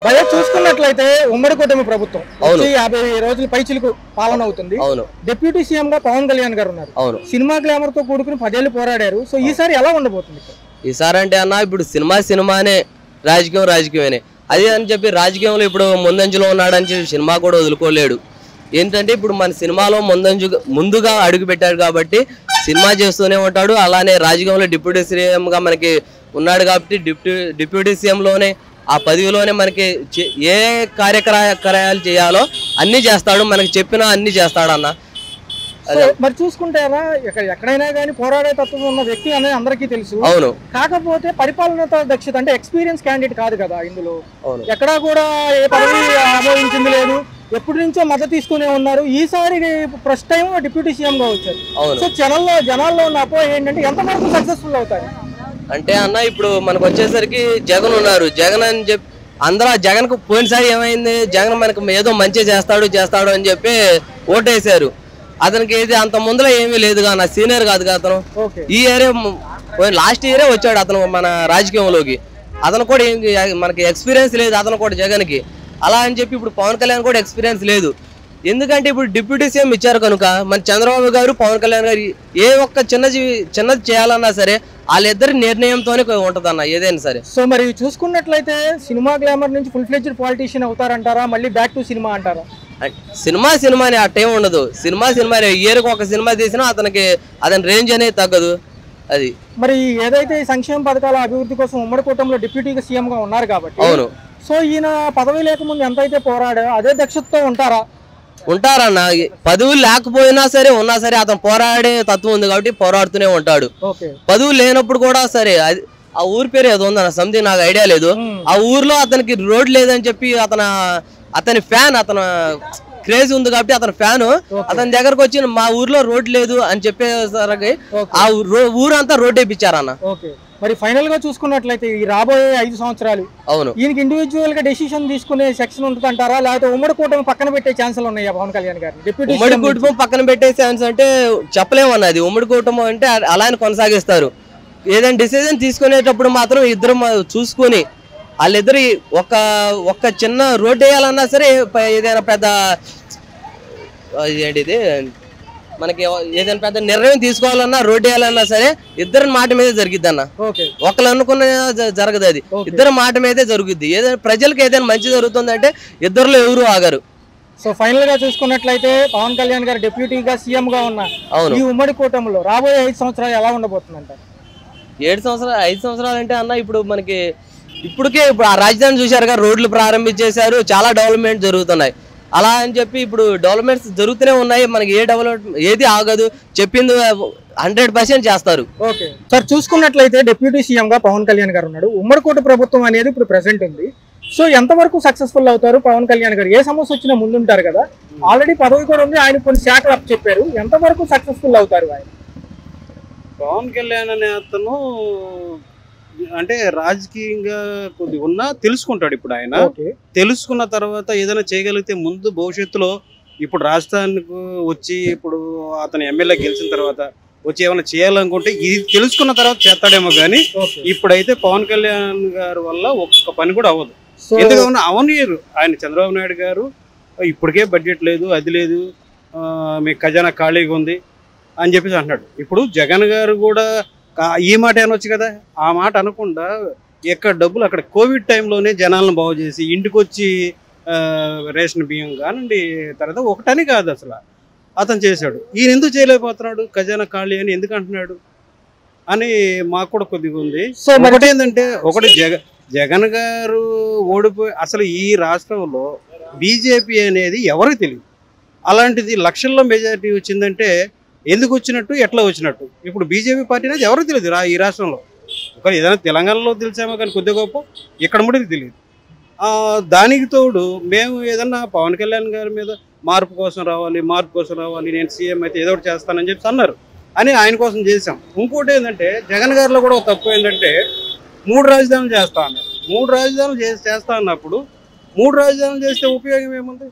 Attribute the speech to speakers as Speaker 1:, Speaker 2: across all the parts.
Speaker 1: భయ చూసుకున్నట్లయితే ఉమ్మడి కూటమి ప్రభుత్వం 50 రోజుల పైచిలకు పాలన అవుతుంది. డిప్యూటీ సీఎం గా పవన్ కళ్యాణ్ గారు ఉన్నారు. సినిమా గ్లామర్ తో కూడుకుని 10 ఏళ్ళు పోరాడారు. సో ఈసారి ఎలా ఉండబోతుంది?
Speaker 2: ఈసారి అంటే అన్న ఇప్పుడు సినిమానే రాజకీయమేనే అదే అని చెప్పి రాజకీయంలో ఇప్పుడు ముందంజలో ఉన్నాడని చెప్పి సినిమా కూడా వదులుకోలేడు. ఏంటంటే ఇప్పుడు మన సినిమాలో ముందుగా అడుగు పెట్టాడు కాబట్టి సినిమా చేస్తూనే ఉంటాడు. అలానే రాజకీయంలో డిప్యూటీ సీఎంగా మనకి ఉన్నాడు కాబట్టి డిప్యూటీ సీఎంలోనే ఆ పదవిలోనే మనకి ఏ కార్యక్రమాలు చేయాలో అన్నీ చేస్తాడు. మనకి చెప్పినా అన్నీ చేస్తాడు అన్న.
Speaker 1: మరి చూసుకుంటారా ఎక్కడైనా కానీ పోరాడే తత్వం ఉన్న వ్యక్తి అనేది అందరికీ తెలుసు.
Speaker 2: అవును.
Speaker 1: కాకపోతే పరిపాలన దక్షత అంటే ఎక్స్పీరియన్స్ క్యాండిడేట్ కాదు కదా ఇందులో. ఎక్కడా కూడా ఏ పదవి ఆమోదించింది లేదు. ఎప్పటి నుంచో మద్దతు తీసుకునే ఉన్నారు. ఈసారి ఫస్ట్ టైం డిప్యూటీ సీఎం గా వచ్చారు. సో జనాల్లో ఉన్న అపో ఏంటంటే ఎంతవరకు సక్సెస్ఫుల్ అవుతారు
Speaker 2: అంటే అన్న ఇప్పుడు మనకు వచ్చేసరికి జగన్ ఉన్నారు. జగన్ అని చెప్పి అందరూ జగన్ కు పోయినసారి ఏమైంది, జగన్ మనకు ఏదో మంచి చేస్తాడు అని చెప్పి ఓటేశారు. అతనికి ఏది అంత ముందులో ఏమీ లేదు నా సీనియర్ కాదు అతను. ఈ ఇయరే లాస్ట్ ఇయరే వచ్చాడు అతను మన రాజకీయంలోకి. అతను కూడా మనకి ఎక్స్పీరియన్స్ లేదు అతను కూడా జగన్ కి. అలా అని చెప్పి ఇప్పుడు పవన్ కళ్యాణ్ కూడా ఎక్స్పీరియన్స్ లేదు. ఎందుకంటే ఇప్పుడు డిప్యూటీ సీఎం ఇచ్చారు కనుక మన చంద్రబాబు గారు పవన్ కళ్యాణ్ గారు ఏ ఒక్క చిన్నది చేయాలన్నా సరే వాళ్ళిద్దరి నిర్ణయంతోనే ఉంటది అన్న ఏదైనా సరే.
Speaker 1: సో మరి చూసుకున్నట్లయితే సినిమా గ్లామర్ నుంచి ఫుల్ ఫ్లెడ్జ్డ్ పాలిటీషియన్ అవుతారంటారా, మళ్ళీ బ్యాక్ టు సినిమా అంటారా?
Speaker 2: సినిమాని ఆ టైం ఉండదు. సినిమా ఇయర్కి ఒక సినిమా తీసినా అతని రేంజ్ అనేది తగ్గదు. అది
Speaker 1: మరి ఏదైతే సంక్షేమ పథకాల అభివృద్ధి కోసం ఉమ్మడి కూటమిలో డిప్యూటీ సీఎం గా ఉన్నారు కాబట్టి.
Speaker 2: అవును.
Speaker 1: సో ఈయన పదవి లేకముందు ఎంతైతే పోరాడో అదే దక్షతతో
Speaker 2: ఉంటారన్న. పదవులు లేకపోయినా సరే ఉన్నా సరే అతను పోరాడే తత్వం ఉంది కాబట్టి పోరాడుతూనే ఉంటాడు. పదవులు లేనప్పుడు కూడా సరే ఆ ఊరి పేరు ఏదో ఉందన్న సంథింగ్ నాకు ఐడియా లేదు. ఆ ఊర్లో అతనికి రోడ్ లేదని చెప్పి అతని ఫ్యాన్ అతను క్రేజ్ ఉంది కాబట్టి అతని ఫ్యాన్ అతని దగ్గరకు వచ్చి మా ఊర్లో రోడ్ లేదు అని చెప్పేసరికి ఆ ఊరంతా రోడ్ వేయించారన్న.
Speaker 1: మరి ఫైనల్ గా చూసుకున్నట్లయితే ఈ రాబోయే 5 సంవత్సరాలు
Speaker 2: అవును
Speaker 1: ఈయనకి ఇండివిజువల్ గా డెసిషన్ తీసుకునే సెక్షన్ ఉంటుంది అంటారా, లేకపోతే ఉమ్మడి కూటమి పక్కన పెట్టే ఛాన్సులు ఉన్నాయా పవన్ కళ్యాణ్ గారు?
Speaker 2: ఉమ్మడి కుటుంబం పక్కన పెట్టే ఛాన్స్ అంటే చెప్పలేమన్నది. ఉమ్మడి కుటుంబం అంటే అలానే కొనసాగిస్తారు. ఏదైనా డిసిజన్ తీసుకునేటప్పుడు మాత్రం ఇద్దరు చూసుకుని వాళ్ళిద్దరు ఒక చిన్న రోడ్ వేయాలన్నా సరే ఏదైనా పెద్ద ఏంటిది మనకి ఏదైనా పెద్ద నిర్ణయం తీసుకోవాలన్నా రోడ్ వేయాలన్నా సరే ఇద్దరి మాట మీదే జరిగిద్ది అన్న. ఒకళ్ళు అనుకున్న జరగదు, అది ఇద్దరు మాట మీదే జరుగుద్ది. ఏదైనా ప్రజలకు ఏదైనా మంచి జరుగుతుందంటే ఇద్దరులో ఎవరు ఆగరు.
Speaker 1: సో ఫైనల్ గా చూసుకున్నట్లయితే పవన్ కళ్యాణ్ గారు డిప్యూటీగా సీఎం గా ఉన్న ఈ ఉమ్మడి కూటమిలో రాబోయే 5 సంవత్సరాలు ఎలా ఉండబోతుందంట?
Speaker 2: 5 సంవత్సరాలు అంటే అన్న ఇప్పుడు మనకి ఇప్పుడు ఆ రాజధాని చూశారుగా, రోడ్లు ప్రారంభించేశారు, చాలా డెవలప్మెంట్ జరుగుతున్నాయి. అలా అని చెప్పి ఇప్పుడు డెవలప్మెంట్స్ జరుగుతూనే ఉన్నాయి. మనకి ఏ డెవలప్మెంట్ ఏది ఆగదు, చెప్పింది 100% చేస్తారు.
Speaker 1: ఓకే సార్, చూసుకున్నట్లయితే డిప్యూటీ సీఎం గా పవన్ కళ్యాణ్ గారు ఉన్నాడు. ఉమ్మడి కూటమి ప్రభుత్వం అనేది ఇప్పుడు ప్రెసెంట్ ఉంది. సో ఎంతవరకు సక్సెస్ఫుల్ అవుతారు పవన్ కళ్యాణ్ గారు? ఏ సమస్య వచ్చినా ముందుంటారు కదా, ఆల్రెడీ పదవి కూడా ఉంది, ఆయన కొన్ని శాఖలు అప్ చెప్పారు. ఎంతవరకు సక్సెస్ఫుల్ అవుతారు ఆయన?
Speaker 3: పవన్ కళ్యాణ్ అనే అతను అంటే రాజకీయంగా కొద్దిగా ఉన్నా తెలుసుకుంటాడు. ఇప్పుడు ఆయన తెలుసుకున్న తర్వాత ఏదైనా చేయగలిగితే ముందు భవిష్యత్తులో ఇప్పుడు రాజధానికి వచ్చి ఇప్పుడు అతను ఎమ్మెల్యే గెలిచిన తర్వాత వచ్చి ఏమైనా చేయాలనుకుంటే ఇది తెలుసుకున్న తర్వాత చేస్తాడేమో. కానీ ఇప్పుడైతే పవన్ కళ్యాణ్ గారి వల్ల ఒక్క పని కూడా అవ్వదు. ఎందుకన్నా అవనీయరు ఆయన చంద్రబాబు నాయుడు గారు ఇప్పటికే బడ్జెట్ లేదు, అది లేదు, మీ ఖజానా ఖాళీగా ఉంది అని చెప్పేసి అంటున్నాడు. ఇప్పుడు జగన్ గారు కూడా ఈ మాట అనొచ్చు కదా, ఆ మాట అనకుండా ఎక్కడ డబ్బులు అక్కడ కోవిడ్ టైంలోనే జనాలను బాగు చేసి ఇంటికి వచ్చి రేషన్ బియ్యం కానండి తర్వాత ఒకటని కాదు అసలు అతను చేశాడు. ఈయన ఎందుకు చేయలేకపోతున్నాడు? ఖజానా ఖాళీ అని ఎందుకు అంటున్నాడు అని మాకు కూడా కొద్దిగా ఉంది. సో ఒకటి ఏంటంటే జగన్ గారు ఓడిపోయి అసలు ఈ రాష్ట్రంలో బీజేపీ అనేది ఎవరికి తెలియదు. అలాంటిది లక్షల్లో మెజారిటీ వచ్చిందంటే ఎందుకు వచ్చినట్టు, ఎట్లా వచ్చినట్టు? ఇప్పుడు బీజేపీ పార్టీ అనేది ఎవరికి తెలియదు ఈ రాష్ట్రంలో. ఒక ఏదైనా తెలంగాణలో తెలిసామో కానీ కొద్దిగా గొప్ప ఇక్కడ ముడికి తెలియదు. దానికి తోడు మేము ఏదన్నా పవన్ కళ్యాణ్ గారి మీద మార్పు కోసం రావాలి, నేను సీఎం అయితే ఏదో ఒకటి చేస్తానని చెప్పి అన్నారు అని ఆయన కోసం చేసాం. ఇంకోటి ఏంటంటే జగన్ గారిలో కూడా ఒక తప్పు ఏంటంటే 3 రాజధానులు చేస్తా అన్నారు. 3 రాజధానులు చేస్తా అన్నప్పుడు 3 రాజధానులు చేస్తే ఉపయోగం ఏముంది?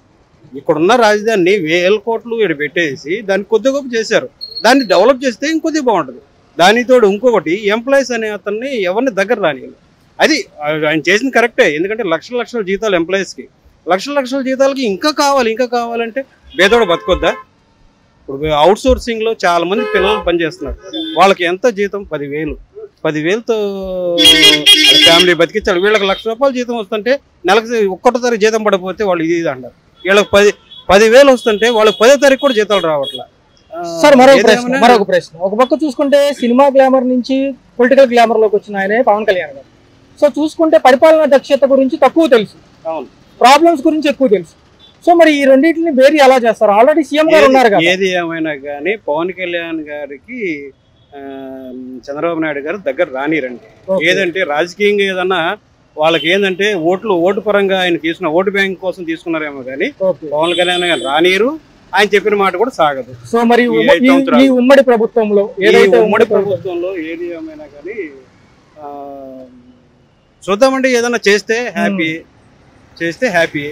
Speaker 3: ఇక్కడున్న రాజధానిని 1000 కోట్లు ఇక్కడ పెట్టేసి దాన్ని కొద్ది గొప్ప చేశారు. దాన్ని డెవలప్ చేస్తే ఇంకొద్ది బాగుంటుంది. దానితోడు ఇంకొకటి ఎంప్లాయీస్ అనే అతన్ని ఎవరిని దగ్గర రాని అది ఆయన చేసింది కరెక్టే. ఎందుకంటే లక్షల లక్షల జీతాలు ఎంప్లాయీస్కి, లక్షల లక్షల జీతాలకి ఇంకా కావాలంటే పేదోడు బతకొద్దా? ఇప్పుడు అవుట్ సోర్సింగ్లో చాలా మంది పిల్లలు పనిచేస్తున్నారు. వాళ్ళకి ఎంత జీతం? 10,000తో ఫ్యామిలీ బతికించాలి. వీళ్ళకి ₹1,00,000 జీతం వస్తుంటే నెలకు ఒక్కటోసారి జీతం పడిపోతే వాళ్ళు ఇది అంటారు. వీళ్ళకి 10,000 వస్తుంటే వాళ్ళకి 10వ తారీఖు కూడా జీతాలు రావట్లా.
Speaker 1: సార్ మరొక ప్రశ్న, ఒక పక్క చూసుకుంటే సినిమా గ్లామర్ నుంచి పొలిటికల్ గ్లామర్ లోకి వచ్చిన ఆయనే పవన్ కళ్యాణ్ గారు. సో చూసుకుంటే పరిపాలనా దక్షత గురించి తక్కువ తెలుసు, ప్రాబ్లమ్స్ గురించి ఎక్కువ తెలుసు. సో మరి ఈ రెండింటిని వేరు ఎలా చేస్తారు? ఆల్రెడీ సీఎం గారు ఉన్నారు కదా.
Speaker 3: ఏది ఏమైనా కానీ పవన్ కళ్యాణ్ గారికి చంద్రబాబు నాయుడు గారు దగ్గర రానిరండి. ఏదంటే రాజకీయంగా ఏదన్నా వాళ్ళకి ఏంటంటే ఓటు పరంగా ఆయన తీసుకున్న ఓటు బ్యాంక్ కోసం తీసుకున్నారేమో కానీ పవన్ కళ్యాణ్ గారు రానిరు. ఆయన చెప్పిన మాట కూడా సాగదు.
Speaker 1: సో మరి ఉమ్మడి ప్రభుత్వంలో
Speaker 3: ఏది ఏమైనా కానీ చూద్దామండి. ఏదన్నా చేస్తే హ్యాపీ,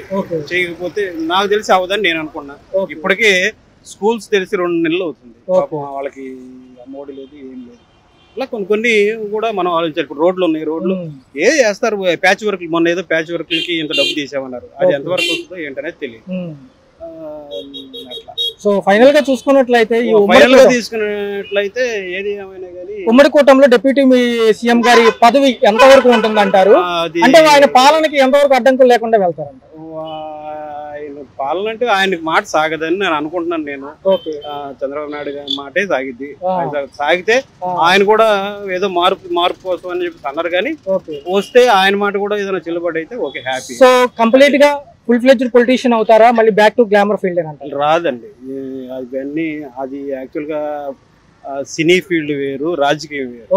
Speaker 3: చేయకపోతే నాకు తెలిసి అవదని నేను అనుకున్నా. ఇప్పటికే స్కూల్స్ తెలిసి 2 నెలలు అవుతుంది. వాళ్ళకి అమ్మఒడి లేదు, ఏం లేదు. ఇలా కొన్ని కూడా మనం ఆలోచించాలి. ఇప్పుడు రోడ్లు ఏ చేస్తారు? ప్యాచ్ వర్క్, మొన్న ఏదో ప్యాచ్ వర్క్లకి ఇంత డబ్బు తీసామన్నారు. అది ఎంతవరకు వస్తుందో ఏంటనేది తెలియదు.
Speaker 1: సో ఫైనల్ గా చూసుకున్నట్లయితే
Speaker 3: ఏది ఏమైనా కానీ
Speaker 1: ఉమ్మడి కూటమిలో డిప్యూటీ సీఎం గారి పదవి ఎంతవరకు ఉంటుంది అంటారు? అంటే ఆయన పాలనకి ఎంతవరకు అడ్డంకులు లేకుండా వెళ్తారంట?
Speaker 3: ఆయన పాలన అంటే ఆయనకి మాట సాగదని నేను అనుకుంటున్నాను. నేను చంద్రబాబు నాయుడు గారి మాటే సాగిద్ది. సాగితే ఆయన కూడా ఏదో మార్పు కోసం అని చెప్పి అన్నారు. కానీ వస్తే ఆయన మాట కూడా ఏదైనా చెల్లుబాటు అయితే ఓకే, హ్యాపీ.
Speaker 1: సో కంప్లీట్ గా ఫుల్ ఫ్లెడ్జ్డ్ పొలిటీషియన్ అవుతారా? మళ్ళీ బ్యాక్ టు గ్లామర్ ఫీల్డ్ అంటారు?
Speaker 3: రాదండి అవన్నీ. అది యాక్చువల్ గా సినీ ఫీల్డ్ వేరు, రాజకీయం వేరు.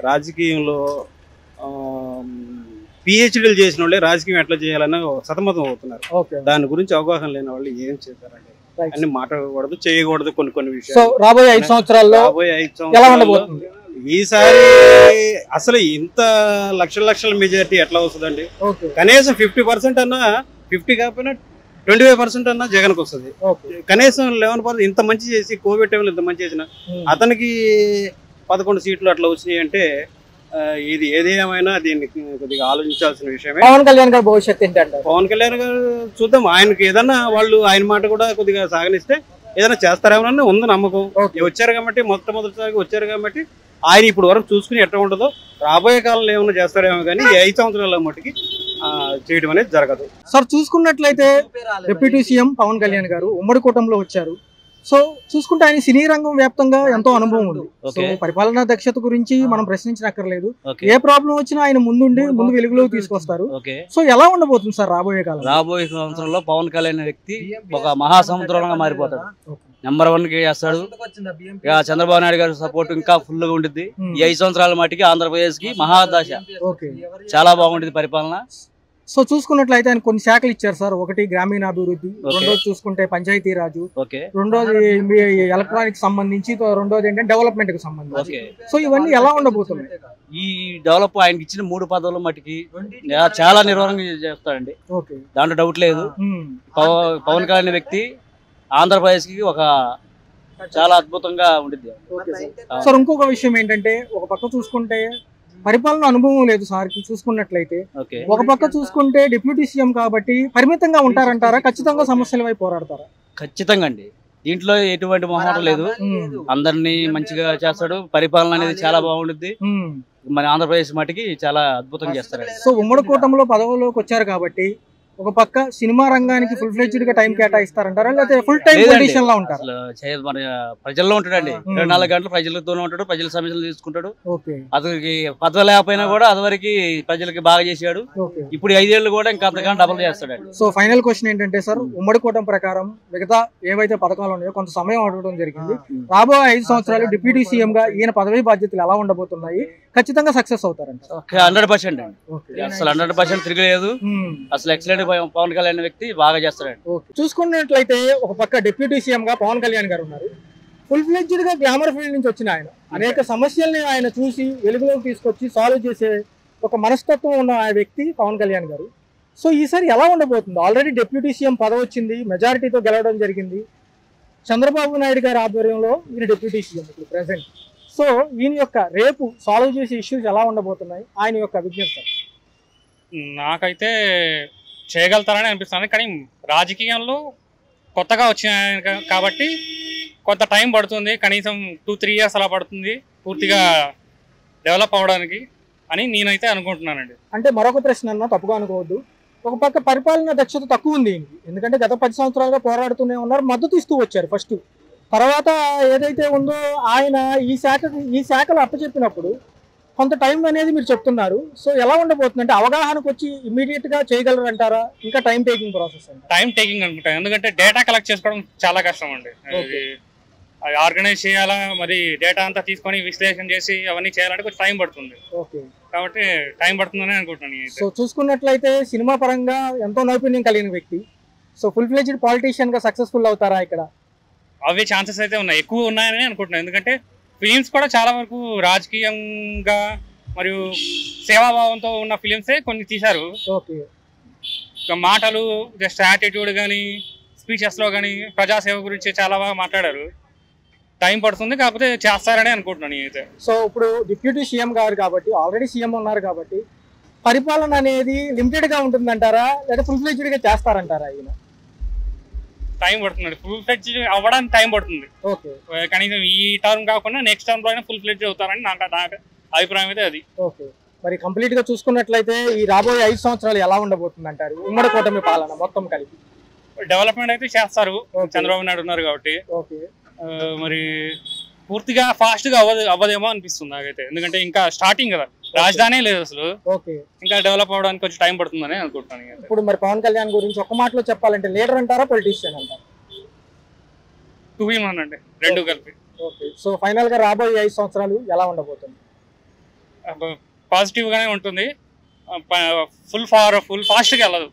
Speaker 3: రాజకీయంలో పిహెచ్డీలు చేసిన వాళ్ళే రాజకీయం ఎట్లా చేయాలని సతమతం అవుతున్నారు. దాని గురించి అవగాహన లేని వాళ్ళు ఏం చేస్తారండి? అన్ని మాట్లాడకూడదు, చేయకూడదు కొన్ని విషయాలు.
Speaker 1: రాబోయే 5 సంవత్సరాల్లో
Speaker 3: ఈసారి అసలు ఇంత లక్షల మెజారిటీ ఎట్లా వస్తుందండి? కనీసం 50% అన్నా, 50 కాకపోయినా 25% అన్నా జగన్కి వస్తుంది. కనీసం 11% ఇంత మంచి చేసి కోవిడ్ టైంలో ఇంత మంచి చేసిన అతనికి 11 సీట్లు అట్లా వచ్చినాయి అంటే ఇది ఏది ఏమైనా దీన్ని కొద్దిగా ఆలోచించాల్సిన విషయమే.
Speaker 1: పవన్ కళ్యాణ్ గారి భవిష్యత్తు ఏంటంటే
Speaker 3: పవన్ కళ్యాణ్ గారు చూద్దాం. ఆయనకి ఏదన్నా వాళ్ళు ఆయన మాట కూడా కొద్దిగా సాగనిస్తే ఏదైనా చేస్తారేమోనని ఉంది నమ్మకం. వచ్చారు కాబట్టి మొట్టమొదటిసారిగా వచ్చారు కాబట్టి ఆయన ఇప్పుడు వరకు చూసుకుని ఎట్లా ఉంటుందో రాబోయే కాలంలో ఏమైనా చేస్తారేమో కానీ ఈ 5 సంవత్సరాల మట్టికి చేయడం అనేది జరగదు.
Speaker 1: సార్ చూసుకున్నట్లయితే డిప్యూటీ సీఎం పవన్ కళ్యాణ్ గారు ఉమ్మడి కూటమిలో వచ్చారు. సో చూసుకుంటే ఆయన సినీ రంగం వ్యాప్తంగా ఎంతో అనుభవం ఉంది. సో పరిపాలనా దక్షత గురించి మనం ప్రశ్నించనక్కర్లేదు. ఏ ప్రాబ్లం వచ్చినా ఆయన ముందు వెలుగులోకి తీసుకొస్తారు. సో ఎలా ఉండబోతుంది సార్ రాబోయే కాలం?
Speaker 4: రాబోయే సంవత్సరంలో పవన్ కళ్యాణ్ వ్యక్తి ఒక మహాసముద్రంగా మారిపోతాడు. నెంబర్ 1 కి చేస్తాడు. ఇక చంద్రబాబు నాయుడు గారి సపోర్ట్ ఇంకా ఫుల్ గా ఉంటుంది. ఈ 5 సంవత్సరాల మట్టికి ఆంధ్రప్రదేశ్ కి మహాదశ. చాలా బాగుంటుంది పరిపాలన.
Speaker 1: సో చూసుకున్నట్లయితే ఆయన కొన్ని శాఖలు ఇచ్చారు సార్. ఒకటి గ్రామీణాభివృద్ధి, రెండోది చూసుకుంటే పంచాయతీ రాజు, రెండోది ఎలక్ట్రానిక్ సంబంధించి, రెండోది ఏంటంటే డెవలప్మెంట్ కి సంబంధించి. సో ఇవన్నీ ఎలా ఉండబోతున్నాయి?
Speaker 4: ఈ డెవలప్ ఆయనకి ఇచ్చిన 3 పదవుల మట్టికి చాలా నిర్వహణ చేస్తాడండి. దాంట్లో డౌట్ లేదు. పవన్ కళ్యాణ్ వ్యక్తి ఆంధ్రప్రదేశ్ కి ఒక చాలా అద్భుతంగా ఉంటుంది.
Speaker 1: సార్ ఇంకొక విషయం ఏంటంటే ఒక పక్క చూసుకుంటే పరిపాలన అనుభవం లేదు సార్కి. చూసుకున్నట్లయితే ఒక పక్క చూసుకుంటే డిప్యూటీ సీఎం కాబట్టి పరిమితంగా ఉంటారంటారా? ఖచ్చితంగా సమస్యల వైపు పోరాడతారా?
Speaker 4: ఖచ్చితంగా అండి. దీంట్లో ఎటువంటి మొహమాటం లేదు. అందరినీ మంచిగా చేస్తాడు. పరిపాలన అనేది చాలా బాగుంటుంది. మన ఆంధ్రప్రదేశ్ మటుకి చాలా అద్భుతంగా చేస్తారు.
Speaker 1: సో ఉమ్మడి కూటమిలో పదవుల్లోకి వచ్చారు కాబట్టి ఒక పక్క సినిమా రంగానికి ఫుల్ ఫ్లెడ్జ్డ్ గా టైం కేటాయిస్తారంటారా, లేకపోతే ఫుల్ టైం పొజిషన్ లో ఉంటారు?
Speaker 4: మన ప్రజల్లో ఉంటాడండి. 24 గంటలు ప్రజలతోనే ఉంటాడు. ప్రజల సమస్యలు తీసుకుంటాడు. అతనికి పదవి లేకపోయినా కూడా అదివరకు ప్రజలకి బాగా చేశాడు. ఇప్పుడు 5 ఏళ్ళు కూడా ఇంకా అంతకన్నా డబుల్ చేస్తాడు.
Speaker 1: సో ఫైనల్ క్వశ్చన్ ఏంటంటే సార్, ఉమ్మడి కూటమి ప్రకారం మిగతా ఏవైతే పథకాలు ఉన్నాయో కొంత సమయం అడగడం జరిగింది. రాబోయే 5 సంవత్సరాలు డిప్యూటీ సీఎం గా ఈయన పదవి బాధ్యతలు ఎలా ఉండబోతున్నాయి? ఖచ్చితంగా సక్సెస్ అవుతారంట?
Speaker 4: 100% అండి. అసలు 100% తిరగలేదు. అసలు ఎక్సలెంట్ పవన్ కళ్యాణ్ వ్యక్తి బాగా చేస్తారండి.
Speaker 1: చూసుకున్నట్లయితే ఒక పక్క డిప్యూటీ సీఎం గా పవన్ కళ్యాణ్ గారు ఉన్నారు. ఫుల్ ఫ్లెడ్జ్డ్ గా గ్లామర్ ఫీల్డ్ నుంచి వచ్చిన ఆయన అనేక సమస్యల్ని ఆయన చూసి వెలుగులోకి తీసుకొచ్చి సాల్వ్ చేసే ఒక మనస్తత్వం ఉన్న ఆ వ్యక్తి పవన్ కళ్యాణ్ గారు. సో ఈసారి ఎలా ఉండబోతుంది? ఆల్రెడీ డిప్యూటీ సీఎం పదవి వచ్చింది, మెజారిటీతో గెలవడం జరిగింది. చంద్రబాబు నాయుడు గారి ఆధ్వర్యంలో ఈయన డిప్యూటీ సీఎం ఇప్పుడు ప్రెసెంట్. సో ఈయన యొక్క రేపు సాల్వ్ చేసే ఇష్యూస్ ఎలా ఉండబోతున్నాయి? ఆయన యొక్క విజ్ఞప్తి.
Speaker 5: నాకైతే చేయగలుగుతారని అనిపిస్తుంది. కానీ రాజకీయంలో కొత్తగా వచ్చినాయి కాబట్టి కొంత టైం పడుతుంది, కనీసం 2-3 years అలా పడుతుంది పూర్తిగా డెవలప్ అవడానికి అని నేనైతే అనుకుంటున్నానండి.
Speaker 1: అంటే మరొక ప్రశ్న అన్న, తప్పుగా అనుకోవద్దు. ఒక పక్క పరిపాలన దక్షత తక్కువ ఉంది, ఎందుకంటే గత 10 సంవత్సరాలుగా పోరాడుతూనే ఉన్నారు, మద్దతు ఇస్తూ వచ్చారు ఫస్ట్. తర్వాత ఏదైతే ఉందో ఆయన ఈ శాఖలు అప్పచెప్పినప్పుడు కొంత టైం అనేది మీరు చెప్తున్నారు. సో ఎలా ఉండబోతుంది అంటే అవగాహనకు వచ్చి ఇమీడియట్ గా చేయగలరు అంటారా, ఇంకా time taking process?
Speaker 5: Time taking అనుకుంటాను, ఎందుకంటే డేటా కలెక్ట్ చేసుకోవడం చాలా కష్టం అండి. అది ఆర్గనైజ్ చేయాలా, మరి డేటా అంతా తీసుకొని విశ్లేషణ చేసి అవన్నీ చేయాలంటే కొంచెం టైం పడుతుంది. కాబట్టి టైం పడుతుందని అనుకుంటున్నాను.
Speaker 1: సో చూసుకున్నట్లయితే సినిమా పరంగా ఎంతో నైపుణ్యం కలిగిన వ్యక్తి, సో ఫుల్ ఫ్లెడ్జ్డ్ పాలిటీషియన్ గా సక్సెస్ఫుల్ అవుతారా ఇక్కడ?
Speaker 5: అవే ఛాన్సెస్ అయితే ఉన్నాయి, ఎక్కువ ఉన్నాయని అనుకుంటున్నాను. ఎందుకంటే ఫిలిమ్స్ కూడా చాలా వరకు రాజకీయంగా మరియు సేవాభావంతో ఉన్న ఫిలిమ్సే కొన్ని తీశారు. మాటలు జస్ట్ యాటిట్యూడ్ కానీ స్పీచెస్లో కానీ ప్రజాసేవ గురించి చాలా బాగా మాట్లాడారు. టైం పడుతుంది, కాకపోతే చేస్తారని అనుకుంటున్నాను నేనైతే.
Speaker 1: సో ఇప్పుడు డిప్యూటీ సీఎం గారు కాబట్టి, ఆల్రెడీ సీఎం ఉన్నారు కాబట్టి, పరిపాలన అనేది లిమిటెడ్ గా ఉంటుందంటారా, లేదా ఫుల్ ఫ్లెడ్జ్డ్ గా చేస్తారంటారా? ఆయన
Speaker 5: టైం పడుతుంది, ఫుల్ ఫ్లెడ్జ్ అవ్వడానికి టైం పడుతుంది. కనీసం ఈ టర్మ్ కాకుండా నెక్స్ట్ టర్మ్ లో అయినా ఫుల్ ఫ్లెడ్జ్ అవుతారని నాకు అభిప్రాయం అయితే అది.
Speaker 1: మరి కంప్లీట్ గా చూసుకున్నట్లయితే ఈ రాబోయే 5 సంవత్సరాలు ఎలా ఉండబోతుంది అంటారు, ఉమ్మడి కూటమి పాలన మొత్తం కలిపి?
Speaker 5: డెవలప్మెంట్ అయితే చేస్తారు, చంద్రబాబు నాయుడు ఉన్నారు కాబట్టి. మరి పూర్తిగా ఫాస్ట్ గా అవ్వదేమో అనిపిస్తుంది నాకైతే, ఎందుకంటే ఇంకా స్టార్టింగ్ కదా, రాజధానే లేదు అసలు. ఇంకా డెవలప్ అవడానికి కొంచెం టైం పడుతుందని అనుకుంటున్నాను.
Speaker 1: ఇప్పుడు మరి పవన్ కళ్యాణ్ గురించి ఒక మాటలో చెప్పాలంటే లీడర్ అంటారా, పొలిటీషియన్ అంటారా?
Speaker 5: 2 in 1 అండి, రెండు కలిపి.
Speaker 1: సో ఫైనల్ గా రాబోయే 5 సంవత్సరాలు ఎలా ఉండబోతుంది?
Speaker 5: పాజిటివ్ గానే ఉంటుంది, ఫుల్ ఫాస్ట్ గా వెళ్ళదు,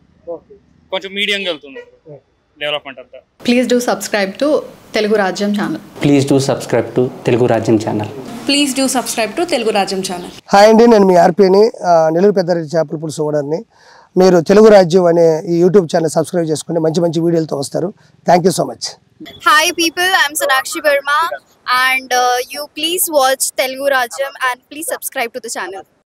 Speaker 5: కొంచెం మీడియంగా వెళ్తుంది డెవలప్మెంట్ అంతా.
Speaker 6: Please do subscribe to Telugu Rajyam channel.
Speaker 7: Please do subscribe to Telugu Rajyam channel.
Speaker 6: Please do subscribe to Telugu Rajyam channel.
Speaker 8: Hi అండి, నేను మీ ఆర్పీని, నెల్లూరు పెద్దారెడ్డి చేపల పులుసు ఓనర్ని. మీరు తెలుగు రాజ్యం అనే ఈ యూట్యూబ్ ఛానల్ సబ్స్క్రైబ్ చేసుకుని మంచి మంచి వీడియోలతో వస్తారు. Thank you so much.
Speaker 9: Hi people, I'm Sonakshi Verma and you please watch Telugu Rajyam and please subscribe to the channel.